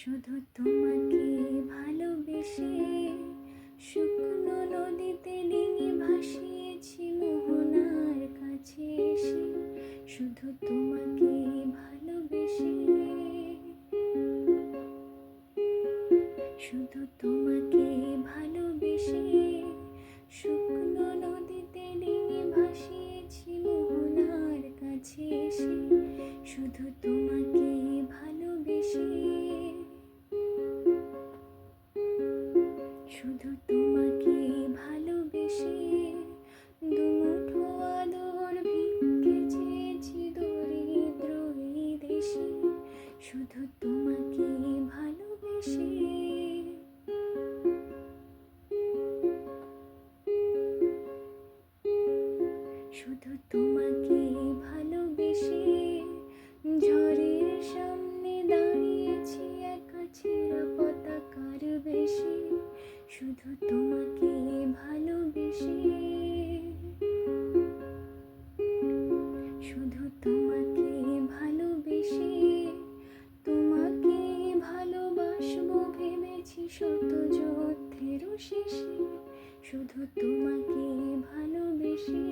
শুধু তোমাকে ভালোবেসে শুকনো নদীতে ডিঙি ভাসিয়েছি মোহনার কাছে এসে। শুধু তোমাকে ভালোবেসে, শুধু তোমাকে ভালোবেসে শুকনো নদীতে ডিঙি ভাসিয়েছি মোহনার কাছে এসে। শুধু তোমাকে ভালোবেসে, শুধু তোমাকে ভালোবেসে দুমুঠো আদর ভিক্ষে চেয়েছি দরিদ্র এই দেশে। শুধু তোমাকে ভালোবেসে, শুধু তোমাকে ভালোবেসে ঝড়ের সামনে দাঁড়িয়েছি একা ছেঁড়া পতাকার বেশে। শুধু তোমাকে ভালোবেসে, শুধু তোমাকে ভালোবেসে তোমাকে ভালোবাসবো ভেবেছি শত যুদ্ধেরও শেষে। শুধু তোমাকে ভালোবেসে।